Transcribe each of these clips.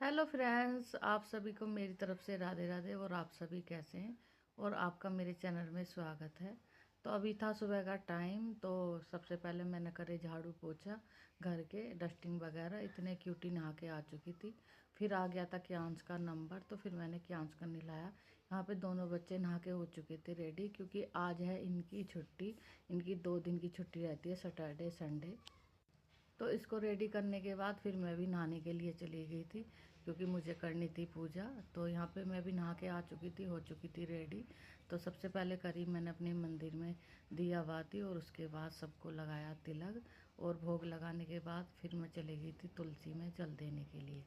Hello friends, आप सभी को मेरी तरफ से राधे राधे। और आप सभी कैसे हैं? और आपका मेरे चैनल में स्वागत है। तो अभी था सुबह का टाइम, तो सबसे पहले मैंने करे झाड़ू पोछा, घर के डस्टिंग वगैरह। इतने क्यूटी नहा के आ चुकी थी। फिर आ गया था क्यांश का नंबर, तो फिर मैंने क्यांश का नहलाया। यहाँ पे दोनों बच्चे नहा के हो चुके थे रेडी, क्योंकि आज है इनकी छुट्टी। इनकी 2 दिन की छुट्टी रहती है, सैटरडे संडे। तो इसको रेडी करने के बाद फिर मैं भी नहाने के लिए चली गई थी, क्योंकि मुझे करनी थी पूजा। तो यहाँ पे मैं भी नहा के आ चुकी थी, हो चुकी थी रेडी। तो सबसे पहले करी मैंने अपने मंदिर में दिया बाती, और उसके बाद सबको लगाया तिलक। और भोग लगाने के बाद फिर मैं चली गई थी तुलसी में जल देने के लिए।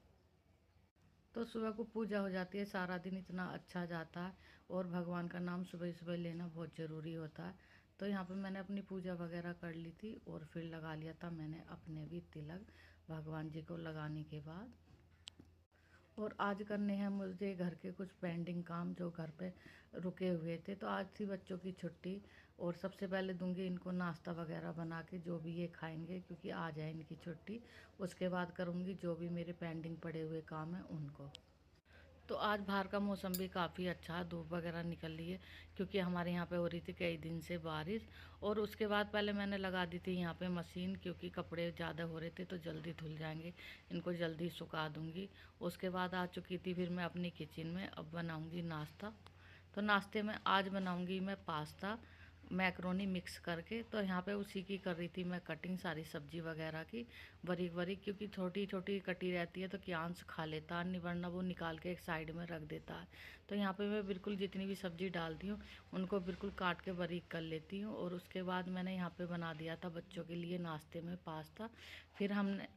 तो सुबह को पूजा हो जाती है, सारा दिन इतना अच्छा जाता है। और भगवान का नाम सुबह सुबह लेना बहुत ज़रूरी होता है। तो यहाँ पे मैंने अपनी पूजा वगैरह कर ली थी, और फिर लगा लिया था मैंने अपने भी तिलक भगवान जी को लगाने के बाद। और आज करने हैं मुझे घर के कुछ पेंडिंग काम जो घर पे रुके हुए थे। तो आज थी बच्चों की छुट्टी, और सबसे पहले दूंगी इनको नाश्ता वगैरह बना के, जो भी ये खाएंगे, क्योंकि आज है इनकी छुट्टी। उसके बाद करूँगी जो भी मेरे पेंडिंग पड़े हुए काम हैं उनको। तो आज बाहर का मौसम भी काफ़ी अच्छा है, धूप वगैरह निकल रही है, क्योंकि हमारे यहाँ पे हो रही थी कई दिन से बारिश। और उसके बाद पहले मैंने लगा दी थी यहाँ पे मशीन, क्योंकि कपड़े ज़्यादा हो रहे थे तो जल्दी धुल जाएंगे, इनको जल्दी सुखा दूँगी। उसके बाद आ चुकी थी फिर मैं अपनी किचन में। अब बनाऊँगी नाश्ता। तो नाश्ते में आज बनाऊँगी मैं पास्ता मैक्रोनी मिक्स करके। तो यहाँ पे उसी की कर रही थी मैं कटिंग, सारी सब्जी वगैरह की बारीक बारीक, क्योंकि छोटी छोटी कटी रहती है तो क्यांश खा लेता है, नहीं वरना वो निकाल के एक साइड में रख देता है। तो यहाँ पे मैं बिल्कुल जितनी भी सब्जी डालती हूँ उनको बिल्कुल काट के बारीक कर लेती हूँ। और उसके बाद मैंने यहाँ पे बना दिया था बच्चों के लिए नाश्ते में पास्ता। फिर हमने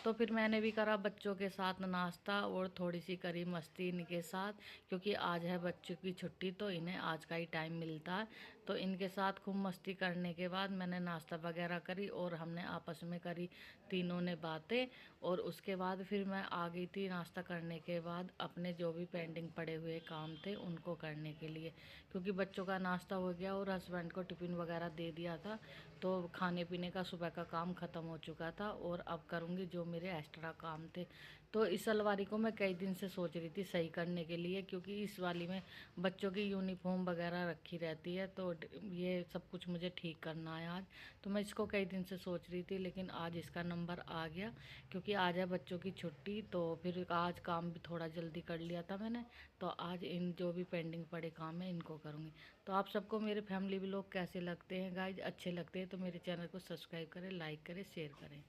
तो फिर मैंने भी करा बच्चों के साथ नाश्ता, और थोड़ी सी करी मस्ती इनके साथ, क्योंकि आज है बच्चों की छुट्टी तो इन्हें आज का ही टाइम मिलता है। तो इनके साथ खूब मस्ती करने के बाद मैंने नाश्ता वगैरह करी, और हमने आपस में करी तीनों ने बातें। और उसके बाद फिर मैं आ गई थी नाश्ता करने के बाद अपने जो भी पेंडिंग पड़े हुए काम थे उनको करने के लिए, क्योंकि बच्चों का नाश्ता हो गया और हस्बैंड को टिफ़िन वगैरह दे दिया था। तो खाने पीने का सुबह का काम ख़त्म हो चुका था, और अब करूँगी जो मेरे एक्स्ट्रा काम थे। तो इस अलमारी को मैं कई दिन से सोच रही थी सही करने के लिए, क्योंकि इस वाली में बच्चों की यूनिफॉर्म वगैरह रखी रहती है, तो ये सब कुछ मुझे ठीक करना है आज। तो मैं इसको कई दिन से सोच रही थी, लेकिन आज इसका नंबर आ गया, क्योंकि आज है बच्चों की छुट्टी। तो फिर आज काम भी थोड़ा जल्दी कर लिया था मैंने। तो आज इन जो भी पेंडिंग पड़े काम है इनको करूँगी। तो आप सबको मेरे फैमिली व्लॉग कैसे लगते हैं गाइज? अच्छे लगते हैं तो मेरे चैनल को सब्सक्राइब करें, लाइक करें, शेयर करें।